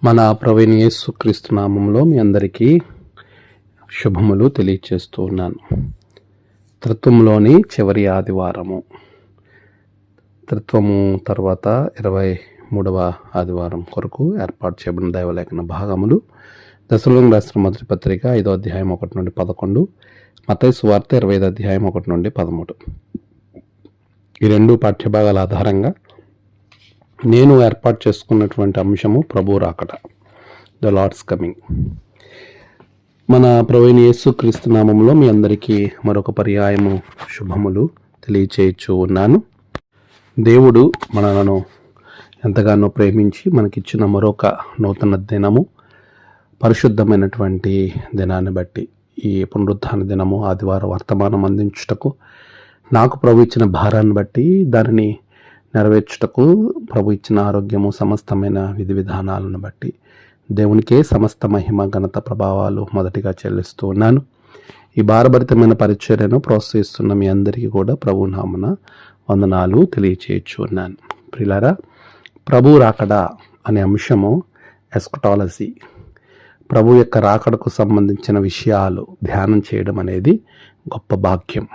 మన ప్రభువైన యేసుక్రీస్తు నామంలో మీ అందరికీ శుభములు తెలియచేస్తూ ఉన్నాను. త్రిత్వంలోని చివరి ఆదివారము, త్రిత్వము తర్వాత 23వ ఆదివారం కొరకు ఏర్పాటు చేయబడిన దైవలేఖన భాగములు దశలోనికి రాసిన మొదటి పత్రిక 5వ అధ్యాయం 1 నుండి 11, మత్తయి సువార్త 25వ అధ్యాయం 1 నుండి 13. ఈ రెండు పాఠ్యభాగాల ఆధారంగా నేను ఏర్పాటు చేసుకున్నటువంటి అంశము ప్రభు రాకడ, ద లార్డ్స్ కమింగ్. మన ప్రభువైన యేసుక్రీస్తు నామములో మీ అందరికీ మరొక పర్యాయము శుభములు తెలియచేయచ్చు ఉన్నాను. దేవుడు మనలను ఎంతగానో ప్రేమించి మనకిచ్చిన మరొక నూతన దినము, పరిశుద్ధమైనటువంటి దినాన్ని బట్టి, ఈ పునరుత్థాన దినము ఆదివారం వర్తమానం అందించుటకు నాకు ప్రభు ఇచ్చిన భారాన్ని బట్టి, దానిని నెరవేర్చుటకు ప్రభు ఇచ్చిన ఆరోగ్యము, సమస్తమైన విధి విధానాలను బట్టి దేవునికే సమస్త మహిమ, ఘనత, ప్రభావాలు మొదటిగా చెల్లిస్తూ ఉన్నాను. ఈ భారభరితమైన పరిచర్యను ప్రోత్సహిస్తున్న మీ అందరికీ కూడా ప్రభు నామన వందనాలు తెలియచేయచ్చు ఉన్నాను. ప్రియులారా, ప్రభు రాకడ అనే అంశము ఎస్కటాలజీ, ప్రభు యొక్క రాకడకు సంబంధించిన విషయాలు ధ్యానం చేయడం అనేది గొప్ప భాగ్యం.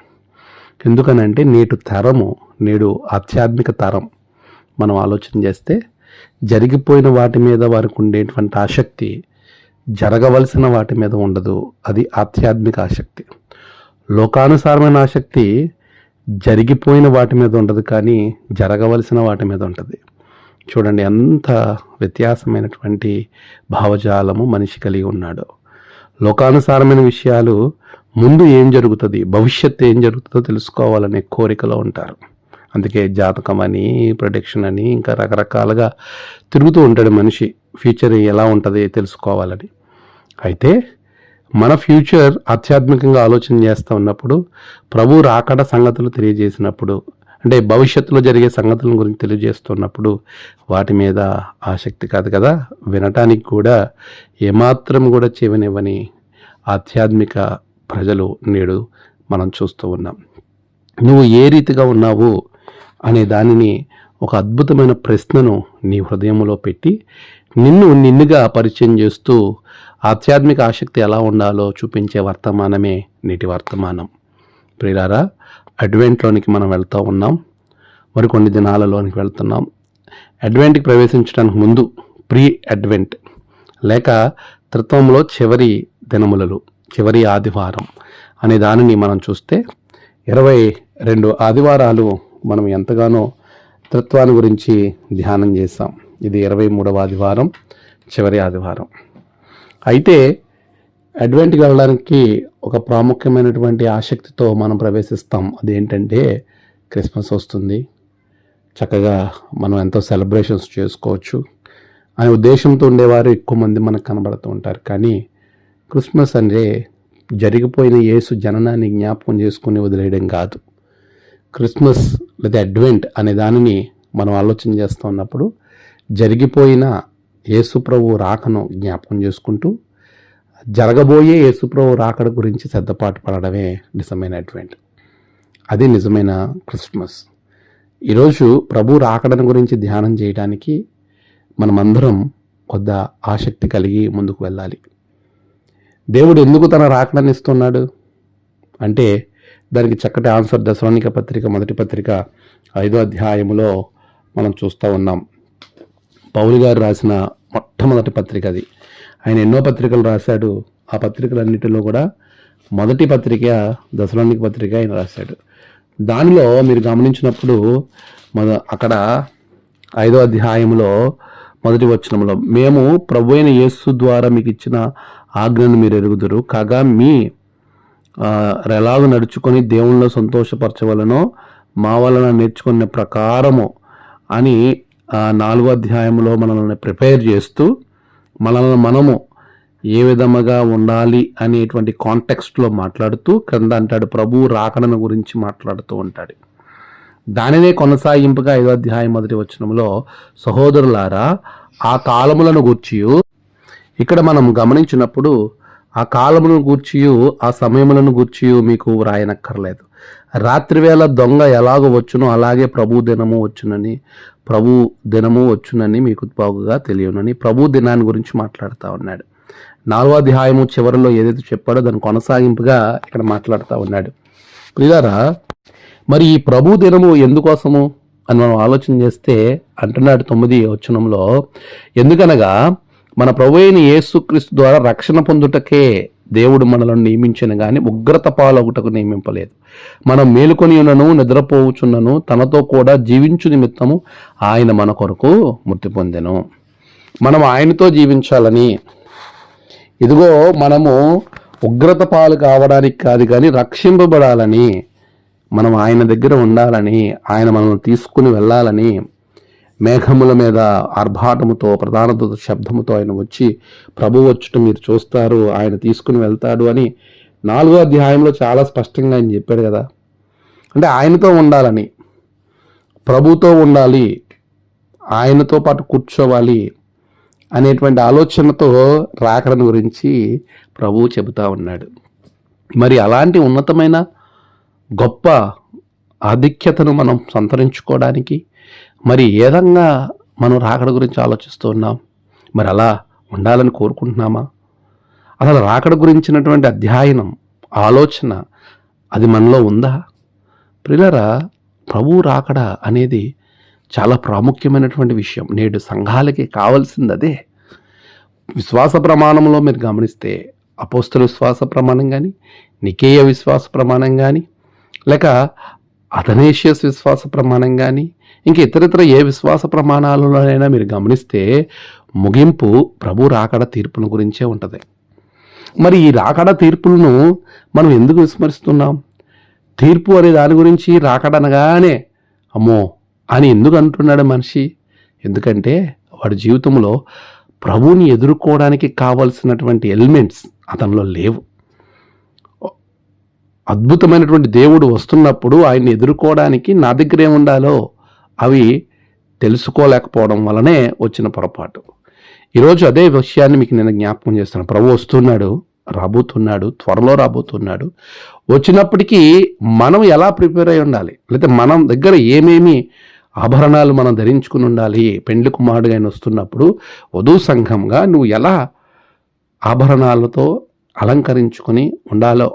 ఎందుకనంటే నేడు ఆధ్యాత్మిక తరం మనం ఆలోచన చేస్తే జరిగిపోయిన వాటి మీద వారికి ఉండేటువంటి ఆసక్తి జరగవలసిన వాటి మీద ఉండదు. అది ఆధ్యాత్మిక ఆసక్తి. లోకానుసారమైన ఆసక్తి జరిగిపోయిన వాటి మీద ఉండదు, కానీ జరగవలసిన వాటి మీద ఉంటుంది. చూడండి ఎంత వ్యత్యాసమైనటువంటి భావజాలము మనిషి కలిగి ఉన్నాడు. లోకానుసారమైన విషయాలు, ముందు ఏం జరుగుతుంది, భవిష్యత్తు ఏం జరుగుతుందో తెలుసుకోవాలనే కోరికలో ఉంటారు. అందుకే జాతకం అని, ప్రొడిక్షన్ అని, ఇంకా రకరకాలుగా తిరుగుతూ ఉంటాడు మనిషి. ఫ్యూచర్ ఎలా ఉంటుంది తెలుసుకోవాలని. అయితే మన ఫ్యూచర్ ఆధ్యాత్మికంగా ఆలోచన చేస్తూ ఉన్నప్పుడు, ప్రభు రాకడ సంగతులు తెలియజేసినప్పుడు, అంటే భవిష్యత్తులో జరిగే సంగతుల గురించి తెలియజేస్తున్నప్పుడు వాటి మీద ఆసక్తి కాదు కదా, వినటానికి కూడా ఏమాత్రం కూడా చెవినివ్వని ఆధ్యాత్మిక ప్రజలు నేడు మనం చూస్తూ ఉన్నాం. నువ్వు ఏ రీతిగా ఉన్నావు అనే దానిని, ఒక అద్భుతమైన ప్రశ్నను నీ హృదయంలో పెట్టి నిన్నుగా పరిచయం చేస్తూ ఆధ్యాత్మిక ఆసక్తి ఎలా ఉండాలో చూపించే వర్తమానమే నేటి వర్తమానం. ప్రియులారా, అడ్వెంట్లోనికి మనం వెళ్తూ ఉన్నాం. మరికొన్ని దినాలలోనికి వెళ్తున్నాం. అడ్వెంట్కి ప్రవేశించడానికి ముందు ప్రీ అడ్వెంట్ లేక త్రిత్వంలో చివరి దినములలో చివరి ఆదివారం అనే దానిని మనం చూస్తే 22 ఆదివారాలు మనం ఎంతగానో త్రిత్వాన్ని గురించి ధ్యానం చేస్తాం. ఇది 23వ ఆదివారం, చివరి ఆదివారం. అయితే అడ్వెంట్కి వెళ్ళడానికి ఒక ప్రాముఖ్యమైనటువంటి ఆసక్తితో మనం ప్రవేశిస్తాం. అదేంటంటే క్రిస్మస్ వస్తుంది, చక్కగా మనం ఎంతో సెలబ్రేషన్స్ చేసుకోవచ్చు అనే ఉద్దేశంతో ఉండేవారు ఎక్కువ మంది మనకు కనబడుతూ ఉంటారు. కానీ క్రిస్మస్ అంటే జరిగిపోయిన యేసు జననాన్ని జ్ఞాపకం చేసుకుని వదిలేయడం కాదు. క్రిస్మస్ లేదా అడ్వెంట్ అనే దానిని మనం ఆలోచన చేస్తూ ఉన్నప్పుడు జరిగిపోయిన యేసు ప్రభు రాకను జ్ఞాపకం చేసుకుంటూ జరగబోయే యేసు ప్రభు రాకడ గురించి సిద్ధపాటు పడడమే నిజమైన అడ్వెంట్. అది నిజమైన క్రిస్మస్. ఈరోజు ప్రభు రాకడను గురించి ధ్యానం చేయడానికి మనమందరం కొద్ద ఆసక్తి కలిగి ముందుకు వెళ్ళాలి. దేవుడు ఎందుకు తన రాకడని ఇస్తున్నాడు అంటే దానికి చక్కటి ఆన్సర్ దశలోనిక పత్రిక, మొదటి పత్రిక 5వ అధ్యాయములో మనం చూస్తూ ఉన్నాం. పౌలు గారు రాసిన మొట్టమొదటి పత్రిక అది. ఆయన ఎన్నో పత్రికలు రాశాడు. ఆ పత్రికలన్నిటిలో కూడా మొదటి పత్రిక దశలోనిక పత్రిక ఆయన రాశాడు. దానిలో మీరు గమనించినప్పుడు అక్కడ 5వ అధ్యాయంలో మొదటి వచనంలో, మేము ప్రభు అయిన యేసు ద్వారా మీకు ఇచ్చిన ఆజ్ఞను మీరు ఎరుగుదురు కాగా మీ ఎలాగ నడుచుకొని దేవుళ్ళలో సంతోషపరచవలనో మా వలన నేర్చుకునే ప్రకారము అని 4వ అధ్యాయంలో మనల్ని ప్రిపేర్ చేస్తూ మనల్ని మనము ఏ విధముగా ఉండాలి అనేటువంటి కాంటెక్స్ట్లో మాట్లాడుతూ క్రింద అంటాడు ప్రభు రాకడను గురించి మాట్లాడుతూ ఉంటాడు. దానినే కొనసాగింపుగా 5వ అధ్యాయం మొదటి వచనంలో, సహోదరులారా ఆ కాలములను గూర్చియు, ఇక్కడ మనం గమనించినప్పుడు ఆ కాలములను గూర్చియు ఆ సమయములను గూర్చియు మీకు వ్రాయనక్కర్లేదు. రాత్రివేళ దొంగ ఎలాగో వచ్చునో అలాగే ప్రభు దినము వచ్చునని ప్రభు దినము వచ్చునని మీకు బాగుగా తెలియనని ప్రభు దినాన్ని గురించి మాట్లాడుతూ ఉన్నాడు. 4వ అధ్యాయము చివరిలో ఏదైతే చెప్పాడో దాని కొనసాగింపుగా ఇక్కడ మాట్లాడుతూ ఉన్నాడు. ప్రియులారా, మరి ఈ ప్రభు దినము ఎందుకోసము అని మనం ఆలోచన చేస్తే అంటున్నాడు 9వ వచనంలో, ఎందుకనగా మన ప్రభు అయిన యేసుక్రీస్తు ద్వారా రక్షణ పొందుటకే దేవుడు మనలను నియమించను గాని ఉగ్రత పాలొగుటకు నియమింపలేదు. మనం మేలుకొని ఉన్నను నిద్రపోవుచున్నను తనతో కూడా జీవించు నిమిత్తము ఆయన మన కొరకు మృతి పొందెను. మనం ఆయనతో జీవించాలని, ఇదిగో మనము ఉగ్రత పాలు కావడానికి కాదు కానీ రక్షింపబడాలని, మనం ఆయన దగ్గర ఉండాలని, ఆయన మనల్ని తీసుకుని వెళ్ళాలని, మేఘముల మీద ఆర్భాటముతో ప్రధాన దూత శబ్దముతో ఆయన వచ్చి ప్రభు వచ్చుట మీరు చూస్తారు, ఆయన తీసుకుని వెళ్తాడు అని 4వ అధ్యాయంలో చాలా స్పష్టంగా ఆయన చెప్పాడు కదా. అంటే ఆయనతో ఉండాలని, ప్రభుతో ఉండాలి, ఆయనతో పాటు కూర్చోవాలి అనేటువంటి ఆలోచనతో రాకడను గురించి ప్రభువు చెబుతా ఉన్నాడు. మరి అలాంటి ఉన్నతమైన గొప్ప ఆధిక్యతను మనం సంతరించుకోవడానికి మరి ఏ విధంగా మనం రాకడ గురించి ఆలోచిస్తూ ఉన్నాం? మరి అలా ఉండాలని కోరుకుంటున్నామా? అసలు రాకడ గురించినటువంటి అధ్యయనం, ఆలోచన అది మనలో ఉందా? ప్రియులారా, ప్రభువు రాకడ అనేది చాలా ప్రాముఖ్యమైనటువంటి విషయం. నేడు సంఘాలకి కావాల్సింది అదే. విశ్వాస ప్రమాణంలో మీరు గమనిస్తే అపోస్తల విశ్వాస ప్రమాణం కానీ, నికేయ విశ్వాస ప్రమాణం కానీ, లేక అథనేషియస్ విశ్వాస ప్రమాణం కానీ, ఇంక ఇతరితర ఏ విశ్వాస ప్రమాణాలలోనైనా మీరు గమనిస్తే ముగింపు ప్రభు రాకడ తీర్పుల గురించే ఉంటుంది. మరి ఈ రాకడ తీర్పులను మనం ఎందుకు విస్మరిస్తున్నాం? తీర్పు అనే దాని గురించి రాకడ అనగానే అమ్మో అని ఎందుకు అంటున్నాడు మనిషి? ఎందుకంటే వాడి జీవితంలో ప్రభువుని ఎదుర్కోవడానికి కావలసినటువంటి ఎలిమెంట్స్ అతనిలో లేవు. అద్భుతమైనటువంటి దేవుడు వస్తున్నప్పుడు ఆయన్ని ఎదుర్కోవడానికి నా దగ్గర ఏముండాలో అవి తెలుసుకోలేకపోవడం వలనే వచ్చిన పొరపాటు. ఈరోజు అదే విషయాన్ని మీకు నేను జ్ఞాపకం చేస్తాను. ప్రభు వస్తున్నాడు, రాబోతున్నాడు, త్వరలో రాబోతున్నాడు. వచ్చినప్పటికీ మనం ఎలా ప్రిపేర్ అయి ఉండాలి, లేకపోతే మనం దగ్గర ఏమేమి ఆభరణాలు మనం ధరించుకుని ఉండాలి? పెండ్లి కుమారుడుగా ఆయన వస్తున్నప్పుడు వధూ సంఘంగా నువ్వు ఎలా ఆభరణాలతో అలంకరించుకొని ఉండాలో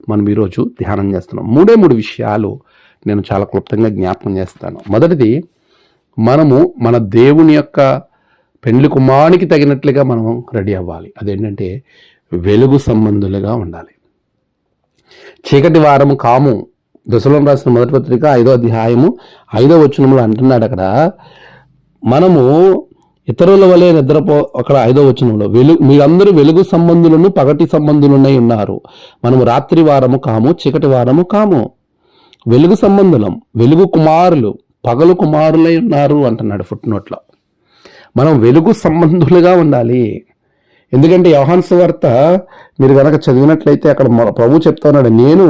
మనం ఈరోజు ధ్యానం చేస్తున్నాం. 3 విషయాలు నేను చాలా క్లుప్తంగా జ్ఞాపకం చేస్తాను. మొదటిది, మనము మన దేవుని యొక్క పెండ్లి కుమారునికి తగినట్లుగా మనం రెడీ అవ్వాలి. అదేంటంటే వెలుగు సంబంధులుగా ఉండాలి. చీకటి వారము కాము. దశలోని రాసిన మొదటి పత్రిక 5వ అధ్యాయము 5వ వచనంలో అంటున్నాడు అక్కడ, మనము ఇతరుల వలె అక్కడ 5వ వచనంలో మీరందరూ వెలుగు సంబంధులను పగటి సంబంధులునై ఉన్నారు. మనము రాత్రి వారము కాము, చీకటి వారము కాము. వెలుగు సంబంధులం, వెలుగు కుమారులు, పగలు కుమారులై ఉన్నారు అంటున్నాడు ఫుట్నోట్లో. మనం వెలుగు సంబంధులుగా ఉండాలి. ఎందుకంటే యోహాను సువార్త మీరు కనుక చదివినట్లయితే అక్కడ ప్రభు చెప్తా ఉన్నాడు, నేను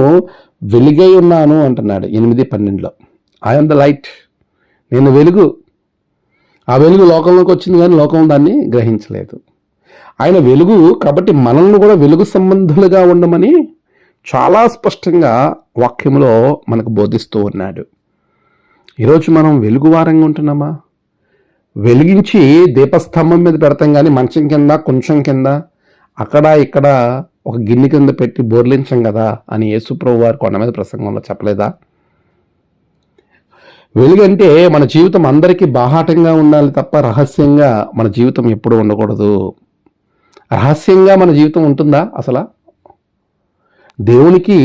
వెలుగై ఉన్నాను అంటున్నాడు 8:12లో. ఐఎమ్ ద లైట్, నేను వెలుగు. ఆ వెలుగు లోకంలోకి వచ్చింది కానీ లోకం దాన్ని గ్రహించలేదు. ఆయన వెలుగు కాబట్టి మనల్ని కూడా వెలుగు సంబంధులుగా ఉండమని చాలా స్పష్టంగా వాక్యంలో మనకు బోధిస్తూ ఉన్నాడు. ఈరోజు మనం వెలుగువారంగా ఉంటున్నామా? వెలిగించి దీపస్తంభం మీద పెడతాం కానీ మంచం కింద, కొంచెం కింద, అక్కడ ఇక్కడ ఒక గిన్నె కింద పెట్టి బోర్లించం కదా అని యేసుప్రభు వారు కొండ మీద ప్రసంగంలో చెప్పలేదా? వెలుగంటే మన జీవితం అందరికీ బాహాటంగా ఉండాలి తప్ప రహస్యంగా మన జీవితం ఎప్పుడూ ఉండకూడదు. రహస్యంగా మన జీవితం ఉంటుందా అసలు? దేవునికి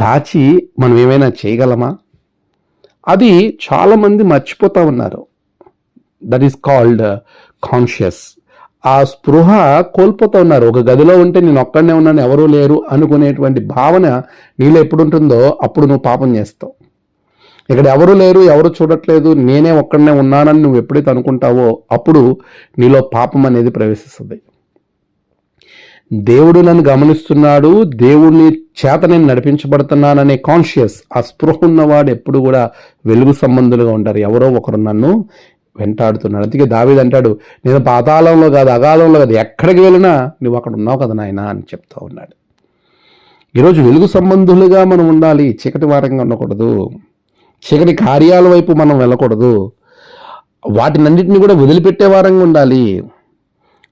దాచి మనం ఏమైనా చేయగలమా? అది చాలామంది మర్చిపోతూ ఉన్నారు. That is called conscious. ఆ స్పృహ కోల్పోతూ ఉన్నారు. ఒక గదిలో ఉంటే నేను ఒక్కడనే ఉన్నాను, ఎవరూ లేరు అనుకునేటువంటి భావన నీలో ఎప్పుడు ఉంటుందో అప్పుడు నువ్వు పాపం చేస్తావు. ఇక్కడ ఎవరు లేరు, ఎవరు చూడట్లేదు, నేనే ఒక్కడనే ఉన్నానని నువ్వు ఎప్పుడైతే అనుకుంటావో అప్పుడు నీలో పాపం అనేది ప్రవేశిస్తుంది. దేవుడు నన్ను గమనిస్తున్నాడు, దేవుని చేత నేను నడిపించబడుతున్నాననే కాన్షియస్, ఆ స్పృహ ఉన్నవాడు ఎప్పుడు కూడా వెలుగు సంబంధులుగా ఉంటారు. ఎవరో ఒకరు నన్ను వెంటాడుతున్నాడు. అందుకే దావీదు అంటాడు, నేను పాతాళంలో కాదు, అగాధంలో కాదు, ఎక్కడికి వెళ్ళినా నువ్వు అక్కడ ఉన్నావు కదా నాయనా అని చెప్తా ఉన్నాడు. ఈరోజు వెలుగు సంబంధులుగా మనం ఉండాలి. చీకటి వారంగా ఉండకూడదు. చీకటి కార్యాల వైపు మనం వెళ్ళకూడదు. వాటినన్నింటినీ కూడా వదిలిపెట్టే వారంగా ఉండాలి.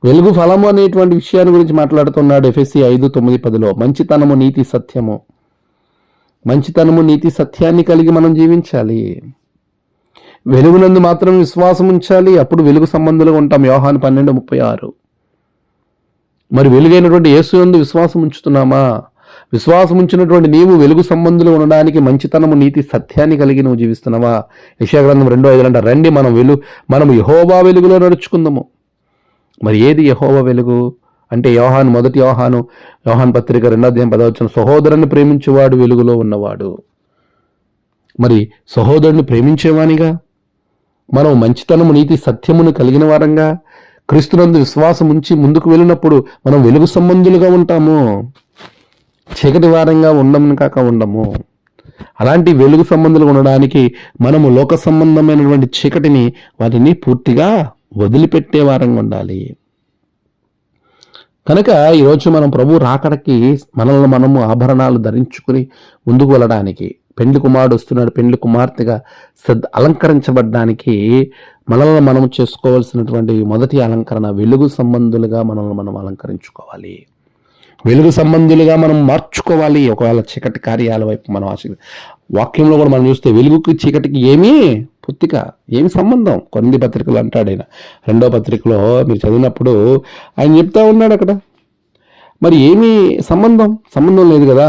వెలుగు ఫలము అనేటువంటి విషయాన్ని గురించి మాట్లాడుతున్నాడు ఎఫెసీ 5:9-10లో. మంచితనము, నీతి, సత్యము. మంచితనము, నీతి, సత్యాన్ని కలిగి మనం జీవించాలి. వెలుగునందు మాత్రం విశ్వాసం ఉంచాలి, అప్పుడు వెలుగు సంబంధులుగా ఉంటాం. యోహాను 12:36. మరి వెలుగైనటువంటి యేసు యందు విశ్వాసం ఉంచుతున్నామా? విశ్వాసం ఉంచినటువంటి నీవు వెలుగు సంబంధులు ఉండడానికి మంచితనము, నీతి, సత్యాన్ని కలిగి నువ్వు జీవిస్తున్నావా? యెషయా గ్రంథం 2:5 అంట, రండి మనము యెహోవా వెలుగులో నడుచుకుందాము. మరి ఏది యెహోవా వెలుగు అంటే? యోహాను పత్రిక 2:10 సహోదరుని ప్రేమించేవాడు వెలుగులో ఉన్నవాడు. మరి సహోదరుని ప్రేమించేవానిగా మనం మంచితనము, నీతి, సత్యమును కలిగిన వారంగా క్రీస్తునందు విశ్వాసం ఉంచి ముందుకు వెళ్ళినప్పుడు మనం వెలుగు సంబంధులుగా ఉంటాము, చీకటి వారంగా ఉండము. అలాంటి వెలుగు సంబంధులుగా ఉండడానికి మనము లోక సంబంధమైనటువంటి చీకటిని, వాటిని పూర్తిగా వదిలిపెట్టే వారంగా ఉండాలి. కనుక ఈరోజు మనం ప్రభు రాకడకి మనల్ని మనము ఆభరణాలు ధరించుకుని ముందుకు వెళ్ళడానికి, పెండ్లి కుమారుడు వస్తున్నాడు, పెండ్లి కుమార్తెగా అలంకరించబడ్డానికి మనల్ని మనం చేసుకోవాల్సినటువంటి మొదటి అలంకరణ వెలుగు సంబంధులుగా మనల్ని మనం అలంకరించుకోవాలి. వెలుగు సంబంధులుగా మనం మార్చుకోవాలి. ఒకవేళ చీకటి కార్యాల వైపు మనం వాక్యంలో కూడా మనం చూస్తే వెలుగుకి చీకటికి ఏమి సంబంధం? కొన్ని పత్రికలు అంటాడు ఆయన. 2వ పత్రికలో మీరు చదివినప్పుడు ఆయన చెప్తా ఉన్నాడు అక్కడ. మరి ఏమి సంబంధం లేదు కదా.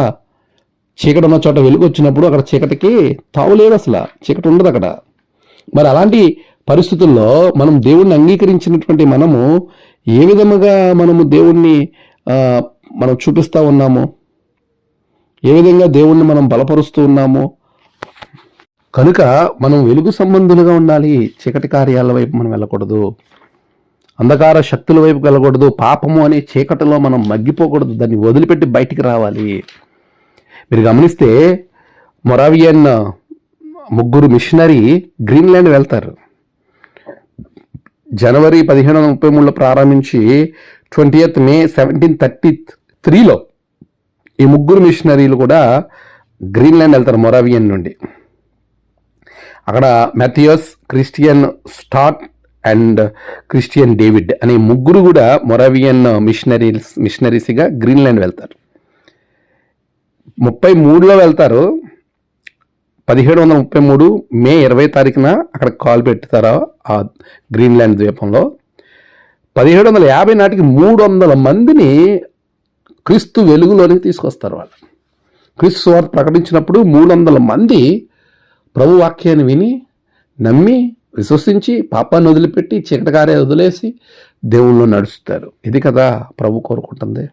చీకటి ఉన్న చోట వెలుగు వచ్చినప్పుడు అక్కడ చీకటికి తావులేదు, అసలు చీకటి ఉండదు అక్కడ. మరి అలాంటి పరిస్థితుల్లో మనం దేవుణ్ణి అంగీకరించినటువంటి మనము ఏ విధముగా మనము దేవుణ్ణి మనం చూపిస్తూ ఉన్నాము, ఏ విధంగా దేవుణ్ణి మనం బలపరుస్తూ ఉన్నాము. కనుక మనం వెలుగు సంబంధులుగా ఉండాలి. చీకటి కార్యాల వైపు మనం వెళ్ళకూడదు, అంధకార శక్తుల వైపు వెళ్ళకూడదు, పాపము అనే చీకటిలో మనం మగ్గిపోకూడదు, దాన్ని వదిలిపెట్టి బయటికి రావాలి. మీరు గమనిస్తే మొరావియన్ 3 మిషనరీ గ్రీన్లాండ్ వెళ్తారు. జనవరి 1733లో ప్రారంభించి 20th May 1733లో ఈ 3 మిషనరీలు కూడా గ్రీన్లాండ్ వెళ్తారు మొరావియన్ నుండి. అక్కడ Mathias, Christian Stach and Christian David అనే 3 కూడా మొరావియన్ మిషనరీస్గా గ్రీన్లాండ్ వెళ్తారు. 33లో వెళ్తారు. 1733 మే 20 అక్కడ కాలు పెట్టుతారు ఆ గ్రీన్లాండ్ ద్వీపంలో. 1750 నాటికి 300 మందిని క్రీస్తు వెలుగులోనికి తీసుకొస్తారు. వాళ్ళు క్రీస్తు సువార్త ప్రకటించినప్పుడు 300 మంది ప్రభు వాక్యాన్ని విని, నమ్మి, విశ్వసించి, పాపాన్ని వదిలిపెట్టి, చీకటి కార్యాలు వదిలేసి దేవుళ్ళు నడుస్తారు. ఇది కదా ప్రభు కోరుకుంటుంది.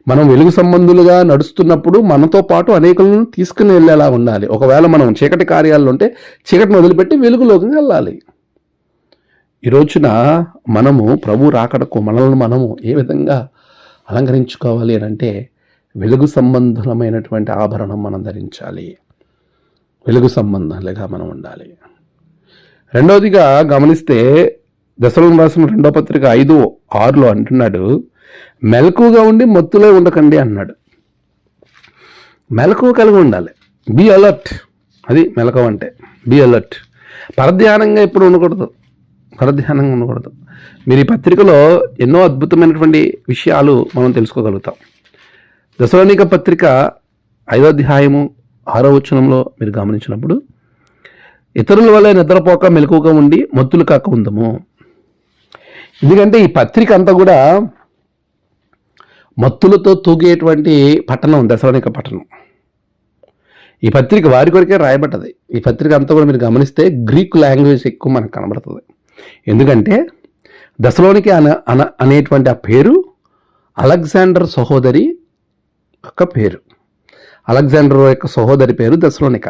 మనం వెలుగు సంబంధులుగా నడుస్తున్నప్పుడు మనతో పాటు అనేకులను తీసుకుని వెళ్ళేలా ఉండాలి. ఒకవేళ మనం చీకటి కార్యాల్లో ఉంటే చీకటిని వదిలిపెట్టి వెలుగులోకి వెళ్ళాలి. ఈ రోజున మనము ప్రభు రాకడకు మనల్ని మనము ఏ విధంగా అలంకరించుకోవాలి అని అంటే వెలుగు సంబంధమైనటువంటి ఆభరణం మనం ధరించాలి, వెలుగు సంబంధాలుగా మనం ఉండాలి. రెండవదిగా గమనిస్తే దశలోనికి రాసిన 2వ పత్రిక 5:6లో అంటున్నాడు, మెలకుగా ఉండి మత్తులో ఉండకండి అన్నాడు. మెలకువ కలిగి ఉండాలి. Be alert. అది మెలకువ అంటే బీ అలర్ట్. పరధ్యానంగా ఎప్పుడు ఉండకూడదు. మీరు ఈ పత్రికలో ఎన్నో అద్భుతమైనటువంటి విషయాలు మనం తెలుసుకోగలుగుతాం. దశలోనిక పత్రిక 5వ అధ్యాయము 6వ వచనంలో మీరు గమనించినప్పుడు, ఇతరుల వల్ల నిద్రపోక మెలకువగా ఉండి మత్తులు కాక ఉందము. ఎందుకంటే ఈ పత్రిక అంతా కూడా మత్తులతో తూగేటువంటి పట్టణం దశలోనిక పట్టణం. ఈ పత్రిక వారి కొరకే రాయబడ్డది. ఈ పత్రిక అంతా కూడా మీరు గమనిస్తే గ్రీక్ లాంగ్వేజ్ ఎక్కువ మనకు కనబడుతుంది. ఎందుకంటే దశలోనిక అనేటువంటి ఆ పేరు అలెగ్జాండర్ సహోదరి యొక్క పేరు. అలెగ్జాండర్ యొక్క సహోదరి పేరు దశలోనిక.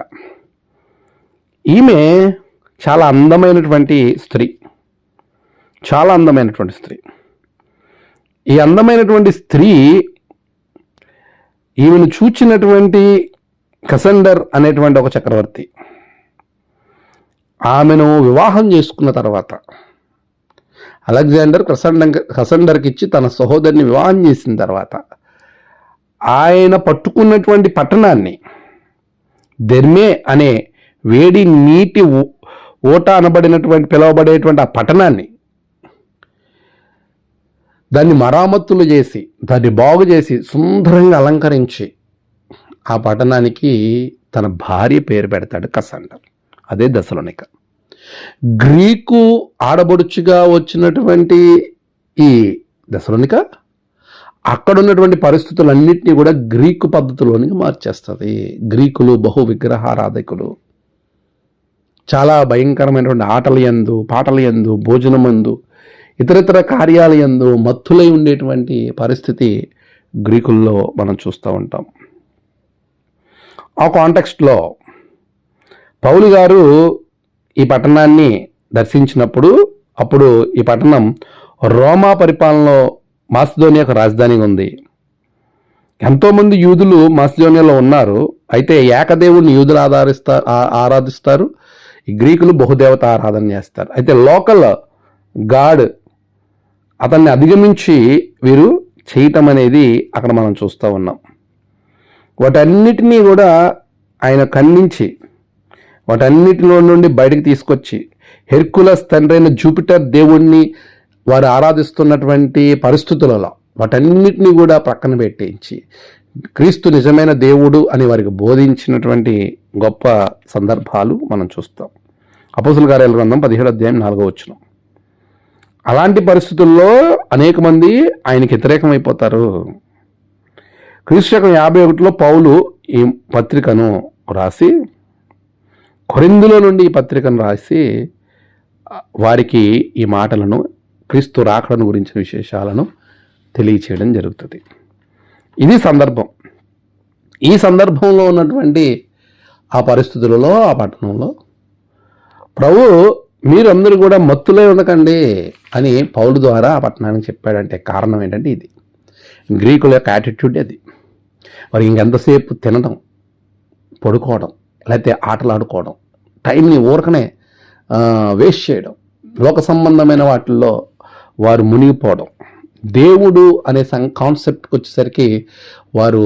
ఈమె చాలా అందమైనటువంటి స్త్రీ. ఈ అందమైనటువంటి స్త్రీ ఈమెను చూచినటువంటి కసండర్ అనేటువంటి ఒక చక్రవర్తి ఆమెను వివాహం చేసుకున్న తర్వాత అలెగ్జాండర్ కసండర్కి ఇచ్చి తన సహోదరిని వివాహం చేసిన తర్వాత ఆయన పట్టుకున్నటువంటి పట్టణాన్ని దెర్మే అనే వేడి నీటి ఓట అనబడినటువంటి పిలువబడేటువంటి ఆ పట్టణాన్ని దాన్ని మరామత్తులు చేసి దాన్ని బాగు చేసి సుందరంగా అలంకరించి ఆ పట్టణానికి తన భార్య పేరు పెడతాడు కసాండర్. అదే దెసలోనిక. గ్రీకు ఆడబడుచుగా వచ్చినటువంటి ఈ దెసలోనిక అక్కడ ఉన్నటువంటి పరిస్థితులన్నింటినీ కూడా గ్రీకు పద్ధతిలోనికి మార్చేస్తుంది. గ్రీకులు బహు విగ్రహారాధకులు, చాలా భయంకరమైనటువంటి ఆటల యందు, పాటల యందు, భోజనమందు, ఇతరితర కార్యాల యందు మత్తులై ఉండేటువంటి పరిస్థితి గ్రీకుల్లో మనం చూస్తూ ఉంటాం. ఆ కాంటెక్స్ట్లో పౌలు గారు ఈ పట్టణాన్ని దర్శించినప్పుడు అప్పుడు ఈ పట్టణం రోమా పరిపాలనలో మాసిదోనియాకు రాజధానిగా ఉంది. ఎంతోమంది యూదులు మాసిదోనియాలో ఉన్నారు. అయితే ఏకదేవుడిని యూదులు ఆరాధిస్తారు, ఈ గ్రీకులు బహుదేవత ఆరాధన చేస్తారు. అయితే లోకల్ గాడ్ అతన్ని అధిగమించి వీరు చేయటం అనేది అక్కడ మనం చూస్తూ ఉన్నాం. వాటన్నిటినీ కూడా ఆయన ఖండించి వాటన్నిటిలో నుండి బయటికి తీసుకొచ్చి హెర్కులస్ తండ్రి అయిన జూపిటర్ దేవుణ్ణి వారు ఆరాధిస్తున్నటువంటి పరిస్థితులలో వాటన్నిటినీ కూడా పక్కన పెట్టించి క్రీస్తు నిజమైన దేవుడు అని వారికి బోధించినటువంటి గొప్ప సందర్భాలు మనం చూస్తాం. అపోస్తుల కార్యాల గ్రంథం 17:4. అలాంటి పరిస్థితుల్లో అనేక మంది ఆయనకి వ్యతిరేకమైపోతారు. క్రీస్తు శకం 51లో పౌలు ఈ పత్రికను రాసి, కొరింథీలో నుండి ఈ పత్రికను రాసి వారికి ఈ మాటలను, క్రీస్తు రాకడను గురించిన విశేషాలను తెలియచేయడం జరుగుతుంది. ఇది సందర్భం. ఈ సందర్భంలో ఉన్నటువంటి ఆ పరిస్థితులలో ఆ పట్టణంలో ప్రభు మీరందరూ కూడా మత్తులై ఉండకండి అని పౌలు ద్వారా ఆ పట్టణానికి చెప్పాడంటే కారణం ఏంటంటే ఇది గ్రీకుల యొక్క యాటిట్యూడ్. అది మరి ఇంకెంతసేపు తినడం, పడుకోవడం, లేకపోతే ఆటలాడుకోవడం, టైంని ఊరకనే వేస్ట్ చేయడం, లోక సంబంధమైన వాటిల్లో వారు మునిగిపోవడం. దేవుడు అనే కాన్సెప్ట్కి వచ్చేసరికి వారు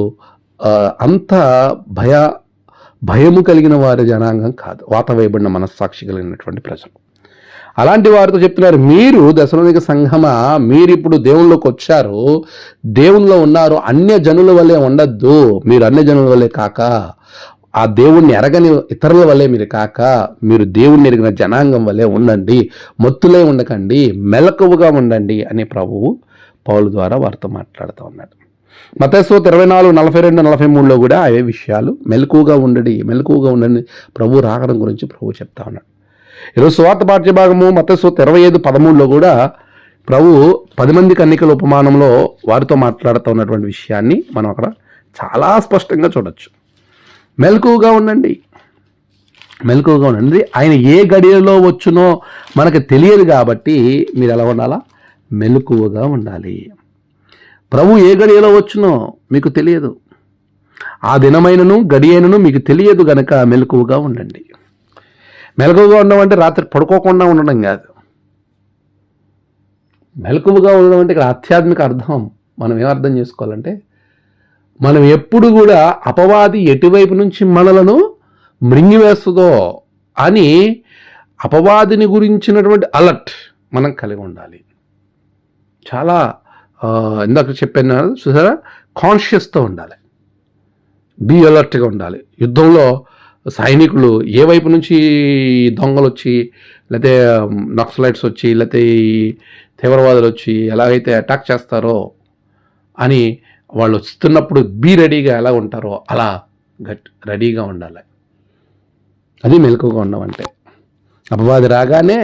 అంత భయము కలిగిన వారి జనాంగం కాదు, వాత వేయబడిన మనస్సాక్షి కలిగినటువంటి ప్రజలు. అలాంటి వారితో చెప్తున్నారు, మీరు దశలోనిక సంఘమా, మీరు ఇప్పుడు దేవుళ్ళలోకి వచ్చారు, దేవుల్లో ఉన్నారు, అన్య జనుల వల్లే ఉండద్దు. మీరు అన్య జనుల వల్లే కాక, ఆ దేవుణ్ణి ఎరగని ఇతరుల వల్లే మీరు కాక, మీరు దేవుణ్ణి ఎరిగిన జనాంగం వల్లే ఉండండి, మత్తులే ఉండకండి, మెలకువగా ఉండండి అని ప్రభువు పౌలు ద్వారా వారితో మాట్లాడుతూ ఉన్నాడు. మత్తయి 24:42-43 కూడా అవే విషయాలు, మెలకువగా ఉండండి ప్రభు రాకడం గురించి ప్రభు చెప్తా ఉన్నాడు. ఈరోజు సువార్త పాఠ్యభాగము మత్తయి 25:13 కూడా ప్రభు 10 మంది కన్యకల ఉపమానంలో వారితో మాట్లాడుతూ ఉన్నటువంటి విషయాన్ని మనం అక్కడ చాలా స్పష్టంగా చూడొచ్చు. మెలకువగా ఉండండి. ఆయన ఏ గడియలో వచ్చునో మనకు తెలియదు కాబట్టి మీరు ఎలా ఉండాలా? మెలకువగా ఉండాలి. ప్రభు ఏ గడియలో వచ్చునో మీకు తెలియదు, ఆ దినమైనను గడియైనను మీకు తెలియదు గనక మెలకువగా ఉండండి. మెలకువగా ఉండడం అంటే రాత్రి పడుకోకుండా ఉండడం కాదు. మెలకువగా ఉండడం అంటే ఇక్కడ ఆధ్యాత్మిక అర్థం మనం ఏమర్థం చేసుకోవాలంటే, మనం ఎప్పుడు కూడా అపవాది ఎటువైపు నుంచి మనలను మృంగివేస్తుందో అని అపవాదిని గురించినటువంటి అలర్ట్ మనం కలిగి ఉండాలి. చాలా ఇందాక చెప్పాను చూసారా, కాన్షియస్తో ఉండాలి, బీ అలర్ట్గా ఉండాలి. యుద్ధంలో సైనికులు ఏ వైపు నుంచి దొంగలు వచ్చి, లేకపోతే నక్సలైట్స్ వచ్చి, లేకపోతే తీవ్రవాదులు వచ్చి ఎలాగైతే అటాక్ చేస్తారో అని వాళ్ళు వస్తున్నప్పుడు బీ రెడీగా ఎలా ఉంటారో అలా రెడీగా ఉండాలి. అది మెలకువగా ఉండమంటే. అపవాది రాగానే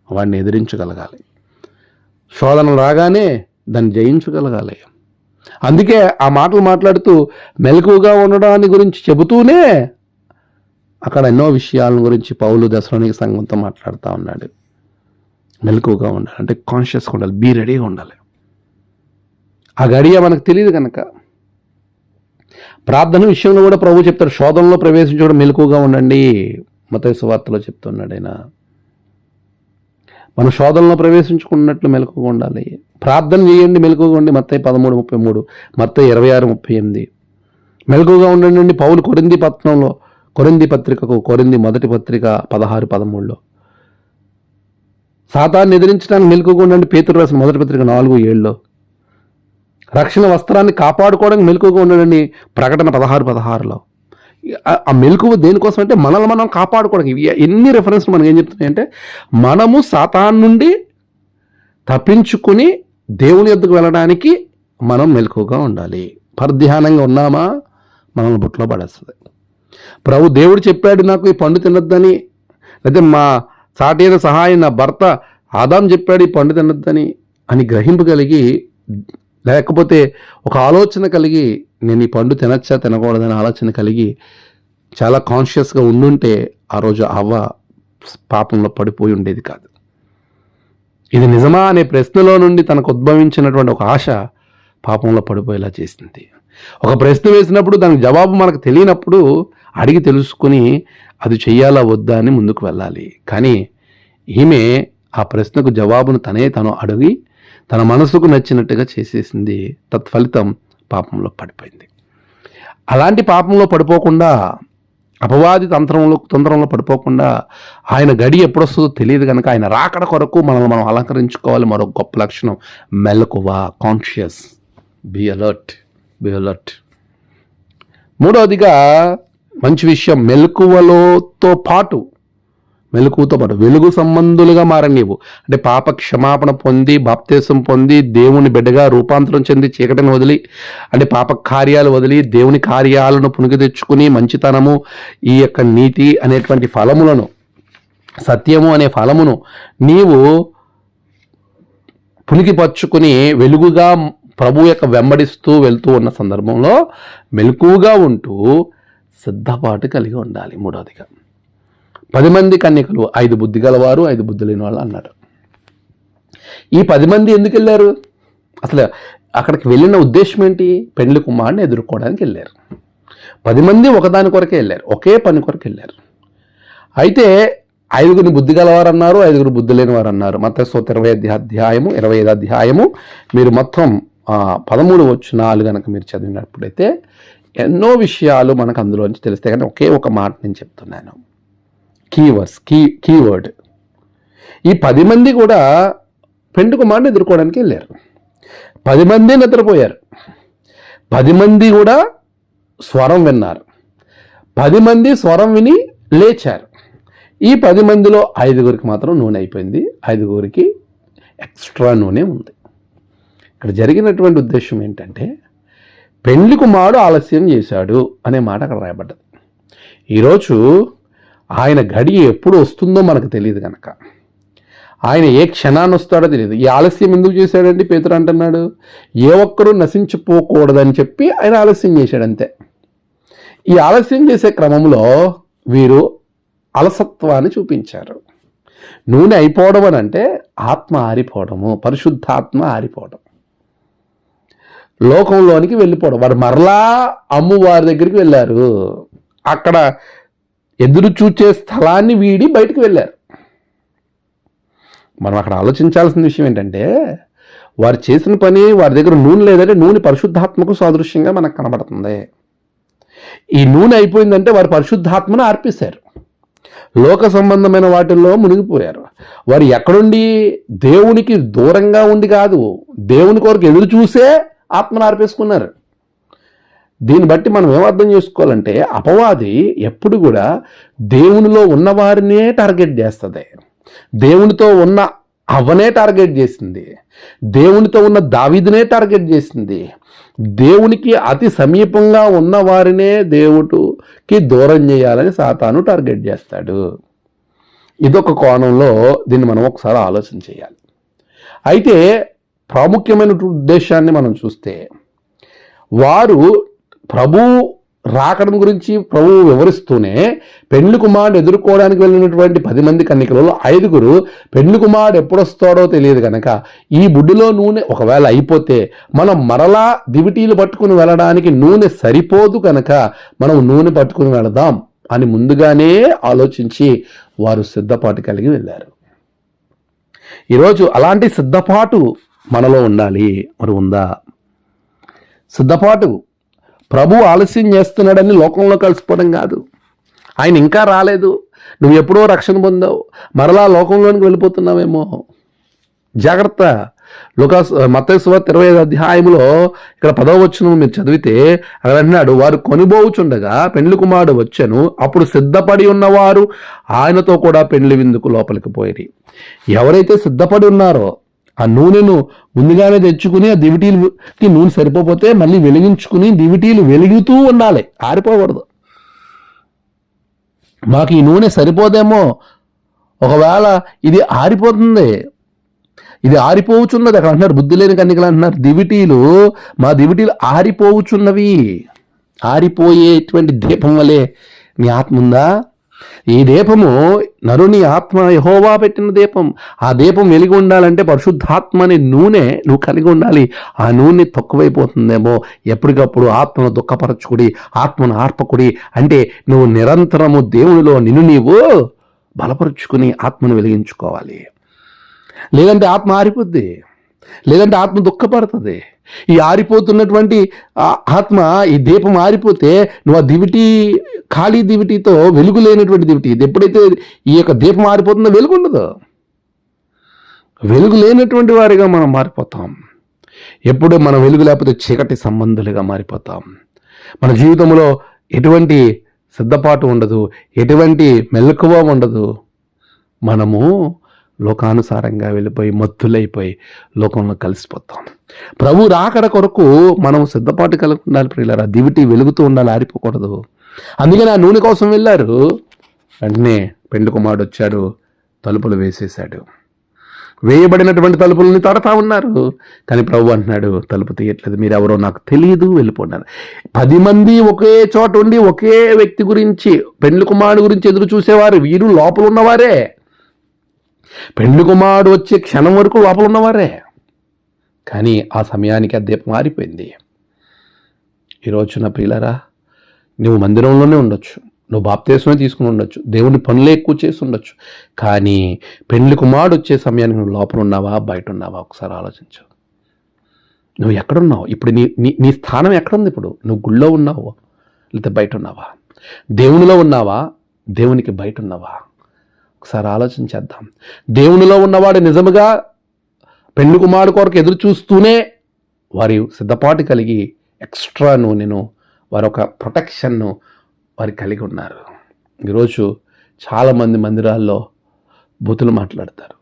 వాడిని ఎదిరించగలగాలి, శోధనలు రాగానే దాన్ని జయించగలగాలి. అందుకే ఆ మాటలు మాట్లాడుతూ మెలకువగా ఉండడాన్ని గురించి చెబుతూనే అక్కడ ఎన్నో విషయాల గురించి పౌలు దశలోనిక సంఘంతో మాట్లాడుతూ ఉన్నాడు. మెలకువగా ఉండాలి అంటే కాన్షియస్గా ఉండాలి, బీ రెడీగా ఉండాలి. ఆ గడియ మనకు తెలియదు కనుక. ప్రార్థన విషయంలో కూడా ప్రభు చెప్తారు, శోధనలో ప్రవేశించడం మెలకువగా ఉండండి. మత్తయి సువార్తలో చెప్తున్నాడు ఆయన. మనం శోధనలో ప్రవేశించుకున్నట్లు మెలకువగా ఉండాలి. ప్రార్థన చేయండి, మెలకువగా ఉండి. మత్తయి 13:33, మత్తయి 26:38. మెలకువగా ఉండండి. పౌలు కొరింథీ పత్రికకు, కొరింథీ మొదటి పత్రిక 16:13 సాతాన్ని ఎదిరించడానికి మెలకుగా ఉండండి, పేతురు రాసిన మొదటి పత్రిక 4:7. రక్షణ వస్త్రాన్ని కాపాడుకోవడానికి మెలకుగా ఉండండి, ప్రకటన 16:16. ఆ మెలకువ దేనికోసం అంటే మనల్ని మనం కాపాడుకోవడానికి. ఎన్ని రెఫరెన్స్లు మనకి ఏం చెప్తున్నాయంటే మనము సాతాన్ నుండి తప్పించుకుని దేవుని యొద్దకు వెళ్ళడానికి మనం మెలకువగా ఉండాలి. పరధ్యానంగా ఉన్నామా మనల్ని బుట్టలో పడేస్తుంది. దేవుడు చెప్పాడు నాకు ఈ పండు తినొద్దని, లేకపోతే మా సాటి అయిన సహాయం నా భర్త ఆదాం చెప్పాడు ఈ పండు తినొద్దని అని గ్రహింపు కలిగి, లేకపోతే ఒక ఆలోచన కలిగి నేను ఈ పండు తినచ్చా తినకూడదని ఆలోచన కలిగి చాలా కాన్షియస్గా ఉండుంటే ఆ రోజు అవ్వ పాపంలో పడిపోయి ఉండేది కాదు. ఇది నిజమా అనే ప్రశ్నలో నుండి తనకు ఉద్భవించినటువంటి ఒక ఆశ పాపంలో పడిపోయేలా చేసింది. ఒక ప్రశ్న వేసినప్పుడు దానికి జవాబు మనకు తెలియనప్పుడు అడిగి తెలుసుకుని అది చెయ్యాలా వద్దా అని ముందుకు వెళ్ళాలి. కానీ ఈమె ఆ ప్రశ్నకు జవాబును తను అడిగి తన మనసుకు నచ్చినట్టుగా చేసేసింది. తత్ఫలితం పాపంలో పడిపోయింది. అలాంటి పాపంలో పడిపోకుండా, అపవాది తొందరలో పడిపోకుండా ఆయన గడి ఎప్పుడొస్తుందో తెలియదు కనుక ఆయన రాకడ కొరకు మనల్ని మనం అలంకరించుకోవాలి. మరొక గొప్ప లక్షణం మెలకువ, కాన్షియస్, బీ అలర్ట్. మూడవదిగా మంచి విషయం, మెలకువతో పాటు వెలుగు సంబంధులుగా మారనివ్వు. అంటే పాప క్షమాపణ పొంది, బాప్తిసం పొంది, దేవుని బిడ్డగా రూపాంతరం చెంది, చీకటిని వదిలి, అంటే పాప కార్యాలు వదిలి దేవుని కార్యాలను పుణికి తెచ్చుకుని, మంచితనము, ఈ యొక్క నీతి అనేటువంటి ఫలములను, సత్యము అనే ఫలమును నీవు పుణికి పరుచుకుని వెలుగుగా ప్రభు యొక్క వెంబడిస్తూ వెళ్తూ ఉన్న సందర్భంలో మెలకువగా ఉంటూ సిద్ధపాటు కలిగి ఉండాలి. మూడవదిగా 10 మంది కన్యకలు, 5 బుద్ధి గలవారు, 5 బుద్ధి లేని వాళ్ళు అన్నారు. ఈ 10 మంది ఎందుకు వెళ్ళారు? అసలు అక్కడికి వెళ్ళిన ఉద్దేశం ఏంటి? పెండ్లి కుమారుని ఎదుర్కోవడానికి వెళ్ళారు. 10 మంది ఒకదాని కొరకే వెళ్ళారు, ఒకే పని కొరకు వెళ్ళారు. అయితే 5 బుద్ధి గలవారు అన్నారు, 5 బుద్ధి లేని వారు అన్నారు. మత్తయి 25 అధ్యాయము మీరు మొత్తం 13 వచనాలు కనుక మీరు చదివినప్పుడైతే ఎన్నో విషయాలు మనకు అందులోంచి తెలుస్తాయి. కానీ ఒకే ఒక మాట నేను చెప్తున్నాను, కీవర్డ్. ఈ 10 మంది కూడా పెండ్లి కుమారుని ఎదుర్కోవడానికి వెళ్ళారు. 10 మంది నిద్రపోయారు, 10 మంది కూడా స్వరం విన్నారు, 10 మంది స్వరం విని లేచారు. ఈ 10 మందిలో 5 మాత్రం నూనె అయిపోయింది, 5 ఎక్స్ట్రా నూనె ఉంది. ఇక్కడ జరిగినటువంటి ఉద్దేశం ఏంటంటే పెండ్లి కుమారుడు ఆలస్యం చేశాడు అనే మాట అక్కడ రాయబడ్డది. ఈరోజు ఆయన గడి ఎప్పుడు వస్తుందో మనకు తెలియదు కనుక, ఆయన ఏ క్షణాన్ని వస్తాడో తెలియదు. ఈ ఆలస్యం ఎందుకు చేశాడండి? పేతురు అంటున్నాడు, ఏ ఒక్కరూ నశించిపోకూడదని చెప్పి ఆయన ఆలస్యం చేశాడంతే. ఈ ఆలస్యం చేసే క్రమంలో వీరు అలసత్వాన్ని చూపించారు. నూనె అయిపోవడం అని అంటే ఆత్మ ఆరిపోవడము, పరిశుద్ధాత్మ ఆరిపోవడం, లోకంలోనికి వెళ్ళిపోవడం. వారు మరలా అమ్మవారి దగ్గరికి వెళ్ళారు. అక్కడ ఎదురు చూచే స్థలాన్ని వీడి బయటకు వెళ్ళారు. మనం అక్కడ ఆలోచించాల్సిన విషయం ఏంటంటే వారు చేసిన పని, వారి దగ్గర నూనె లేదంటే నూనె పరిశుద్ధాత్మకు సాదృశ్యంగా మనకు కనబడుతుంది. ఈ నూనె అయిపోయిందంటే వారు పరిశుద్ధాత్మను అర్పిస్తారు, లోక సంబంధమైన వాటిల్లో మునిగిపోయారు. వారు ఎక్కడుండి? దేవునికి దూరంగా ఉండి కాదు, దేవుని కొరకు ఎదురు చూసే ఆత్మను అర్పేసుకున్నారు. దీన్ని బట్టి మనం ఏమర్థం చేసుకోవాలంటే అపవాది ఎప్పుడు కూడా దేవునిలో ఉన్నవారినే టార్గెట్ చేస్తుంది. దేవునితో ఉన్న అవ్వనే టార్గెట్ చేసింది, దేవునితో ఉన్న దావీదునే టార్గెట్ చేసింది. దేవునికి అతి సమీపంగా ఉన్న వారినే దేవుడికి దూరం చేయాలని సాతాను టార్గెట్ చేస్తాడు. ఇదొక కోణంలో దీన్ని మనం ఒకసారి ఆలోచన చేయాలి. అయితే ప్రాముఖ్యమైన ఉద్దేశాన్ని మనం చూస్తే వారు ప్రభు రాకడం గురించి ప్రభువు వివరిస్తూనే పెండ్లి కుమారుడు ఎదుర్కోవడానికి వెళ్ళినటువంటి 10 మంది కన్యకలలో 5 పెండ్లి కుమారుడు ఎప్పుడొస్తాడో తెలియదు కనుక ఈ బుడ్డిలో నూనె ఒకవేళ అయిపోతే మనం మరలా దివిటీలు పట్టుకుని వెళ్ళడానికి నూనె సరిపోదు కనుక మనం నూనె పట్టుకుని వెళదాం అని ముందుగానే ఆలోచించి వారు సిద్ధపాటు కలిగి వెళ్ళారు. ఈరోజు అలాంటి సిద్ధపాటు మనలో ఉండాలి. మరి ఉందా సిద్ధపాటు? ప్రభు ఆలస్యం చేస్తున్నాడని లోకంలో కలిసిపోవడం కాదు, ఆయన ఇంకా రాలేదు నువ్వు ఎప్పుడో రక్షణ పొందావు, మరలా లోకంలోనికి వెళ్ళిపోతున్నావేమో. జాగ్రత్త. మత్తయి సువార్త 25వ అధ్యాయంలో ఇక్కడ 10వ వచనం మీరు చదివితే అక్కడ అన్నాడు, వారు కొనిపోవుచుండగా పెండ్లి కుమారుడు వచ్చెను, అప్పుడు సిద్ధపడి ఉన్నవారు ఆయనతో కూడా పెండ్లి విందుకు లోపలికి పోయిరి. ఎవరైతే సిద్ధపడి ఉన్నారో ఆ నూనెను ముందుగానే తెచ్చుకుని, ఆ దివిటీలకి నూనె సరిపోతే మళ్ళీ వెలిగించుకుని దివిటీలు వెలుగుతూ ఉండాలి, ఆరిపోకూడదు. మాకు ఈ నూనె సరిపోదేమో, ఒకవేళ ఇది ఆరిపోతుంది, ఇది ఆరిపోవుచున్నది. అక్కడ అంటున్నారు బుద్ధి లేని కన్నికలు అంటున్నారు, మా దివిటీలు ఆరిపోవుచున్నవి. ఆరిపోయేటువంటి దీపం వలె నీ ఆత్మ ఉందా? ఈ దీపము నరుని ఆత్మ యెహోవా పెట్టిన దీపం. ఆ దీపం వెలిగి ఉండాలంటే పరిశుద్ధాత్మ అనే నూనె నువ్వు కలిగి ఉండాలి. ఆ నూనె తక్కువైపోతుందేమో. ఎప్పటికప్పుడు ఆత్మను దుఃఖపరచుకుడి, ఆత్మను ఆర్పకుడి. అంటే నువ్వు నిరంతరము దేవునిలో నిన్ను నీవు బలపరుచుకుని ఆత్మను వెలిగించుకోవాలి. లేదంటే ఆత్మ ఆరిపోద్ది, లేదంటే ఆత్మ దుఃఖపడుతుంది. ఈ ఆరిపోతున్నటువంటి ఆత్మ, ఈ దీపం ఆరిపోతే నువ్వు ఆ దివిటి, ఖాళీ దివిటితో, వెలుగు లేనటువంటి దివిటి, ఇది ఎప్పుడైతే ఈ యొక్క దీపం ఆరిపోతుందో వెలుగు ఉండదు. వెలుగు లేనటువంటి వారిగా మనం మారిపోతాం. ఎప్పుడు మనం వెలుగు లేకపోతే చీకటి సంబంధులుగా మారిపోతాం. మన జీవితంలో ఎటువంటి సిద్ధపాటు ఉండదు, ఎటువంటి మెలకువ ఉండదు. మనము లోకానుసారంగా వెళ్ళిపోయి మత్తులైపోయి లోకంలో కలిసిపోతాం. ప్రభు రాకడ కొరకు మనం సిద్ధపాటు కలిగి ఉండాలి ప్రియులారా. దివిటి వెలుగుతూ ఉండాలి, ఆరిపోకూడదు. అందుకని ఆ నూనె కోసం వెళ్ళారు. వెంటనే పెండ్లి కుమారుడు వచ్చాడు, తలుపులు వేసేశాడు. వేయబడినటువంటి తలుపులని తడతా ఉన్నారు. కానీ ప్రభు అంటున్నాడు, తలుపు తీయట్లేదు, మీరెవరో నాకు తెలియదు, వెళ్ళిపోన్నారు. 10 మంది ఒకే చోట ఉండి ఒకే వ్యక్తి గురించి, పెండ్లి కుమారుడు గురించి ఎదురు చూసేవారు. వీరు లోపల ఉన్నవారే, పెండ్లి కుమారుడు వచ్చే క్షణం వరకు లోపల ఉన్నవారే. కానీ ఆ సమయానికి ఆ దీపం మారిపోయింది. ఈరోజు నా ప్రియులారా, నువ్వు మందిరంలోనే ఉండొచ్చు, నువ్వు బాప్తీసమే తీసుకుని ఉండొచ్చు, దేవుని పనులే ఎక్కువ చేసి ఉండొచ్చు. కానీ పెండ్లి కుమారుడు వచ్చే సమయానికి నువ్వు లోపల ఉన్నావా, బయట ఉన్నావా? ఒకసారి ఆలోచించు. నువ్వు ఎక్కడున్నావు ఇప్పుడు? నీ స్థానం ఎక్కడుంది ఇప్పుడు? నువ్వు గుళ్ళో ఉన్నావు, లేకపోతే బయట ఉన్నావా? దేవునిలో ఉన్నావా, దేవునికి బయట ఉన్నావా? ఒకసారి ఆలోచించేద్దాం. దేవునిలో ఉన్నవాడు నిజముగా పెండ్లి కుమారుడు కొరకు ఎదురు చూస్తూనే వారి సిద్ధపాటు కలిగి ఎక్స్ట్రా నూనెను, వారొక ప్రొటెక్షన్ను వారు కలిగి ఉన్నారు. ఈరోజు చాలామంది మందిరాల్లో బూతులు మాట్లాడతారు,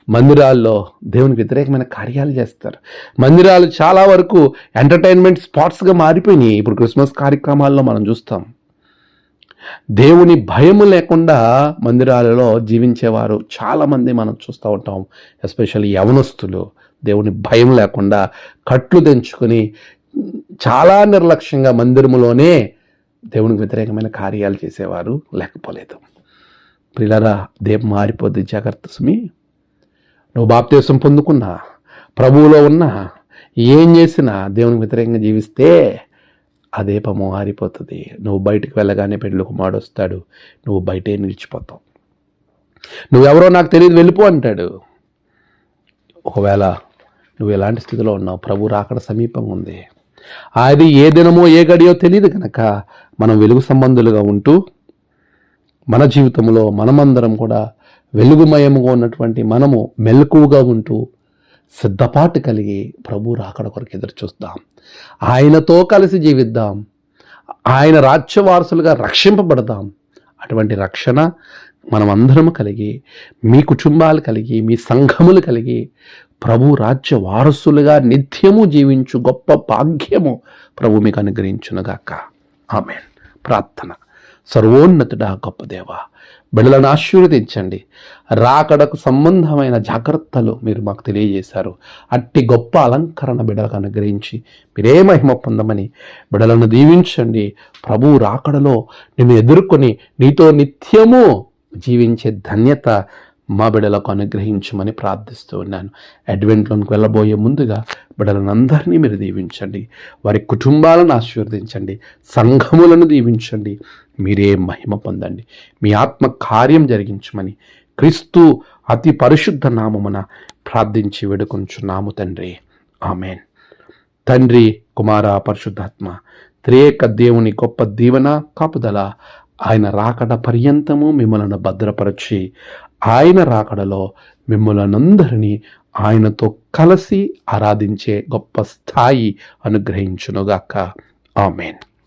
మందిరాల్లో దేవునికి వ్యతిరేకమైన కార్యాలు చేస్తారు. మందిరాలు చాలా వరకు ఎంటర్టైన్మెంట్ స్పాట్స్గా మారిపోయినాయి. ఇప్పుడు క్రిస్మస్ కార్యక్రమాల్లో మనం చూస్తాం. దేవుని భయము లేకుండా మందిరాలలో జీవించేవారు చాలామంది మనం చూస్తూ ఉంటాం. ఎస్పెషల్లీ యవనస్తులు దేవుని భయం లేకుండా కట్లు తెంచుకొని చాలా నిర్లక్ష్యంగా మందిరములోనే దేవునికి వ్యతిరేకమైన కార్యాలు చేసేవారు లేకపోలేదు. ప్రియులారా, దీపం మారిపోద్ది, జాగ్రత్త సుమి. నువ్వు బాప్తీసం పొందుకున్నా, ప్రభువులో ఉన్నా, ఏం చేసినా దేవునికి వ్యతిరేకంగా జీవిస్తే ఆ దీపము ఆరిపోతుంది. నువ్వు బయటకు వెళ్ళగానే పెండ్లి కుమారుడు వస్తాడు, నువ్వు బయటే నిలిచిపోతావు. నువ్వెవరో నాకు తెలియదు, వెళ్ళిపో అంటాడు. ఒకవేళ నువ్వు ఎలాంటి స్థితిలో ఉన్నావు, ప్రభు రాకడ సమీపంగా ఉంది. అది ఏ దినమో ఏ గడియో తెలియదు కనుక మనం వెలుగు సంబంధులుగా ఉంటూ మన జీవితంలో మనమందరం కూడా వెలుగుమయముగా ఉన్నటువంటి మనము మెలకువగా ఉంటూ సిద్ధపాటు కలిగి ప్రభు రాకడ కొరకు ఎదురు చూద్దాం. ఆయనతో కలిసి జీవిద్దాం. ఆయన రాజ్యవారసులుగా రక్షింపబడదాం. అటువంటి రక్షణ మనమందరం కలిగి, మీ కుటుంబాలు కలిగి, మీ సంఘములు కలిగి ప్రభు రాజ్య వారసులుగా నిత్యము జీవించు గొప్ప భాగ్యము ప్రభు మీకు అనుగ్రహించునుగాక. ఆమేన్. ప్రార్థన. సర్వోన్నతుడా, గొప్ప దేవ, బిడ్డలను ఆశీర్వదించండి. రాకడకు సంబంధమైన జాగ్రత్తలు మీరు మాకు తెలియజేశారు. అట్టి గొప్ప అలంకరణ బిడ్డలకు అనుగ్రహించి మీరే మహిమ పొందమని బిడ్డలను దీవించండి. ప్రభు రాకడలో నిన్ను ఎదుర్కొని నీతో నిత్యము జీవించే ధన్యత మా బిడ్డలకు అనుగ్రహించమని ప్రార్థిస్తూ ఉన్నాను. అడ్వెంట్లోకి వెళ్ళబోయే ముందుగా బిడ్డలను అందరినీ మీరు దీవించండి. వారి కుటుంబాలను ఆశీర్వదించండి. సంఘములను దీవించండి. మీరే మహిమ పొందండి. మీ ఆత్మ కార్యం జరిగించమని క్రీస్తు అతి పరిశుద్ధ నామమున ప్రార్థించి వేడుకొంచున్నాము తండ్రి. ఆమెన్. తండ్రి, కుమార, పరిశుద్ధాత్మ త్రియేక దేవుని గొప్ప దీవెన, కాపుదల ఆయన రాకడ పర్యంతము మిమ్మల్ని భద్రపరిచి ఆయన రాకడలో మిమ్మల్నందరినీ ఆయనతో కలిసి ఆరాధించే గొప్ప స్థాయి అనుగ్రహించునుగాక. ఆమేన్.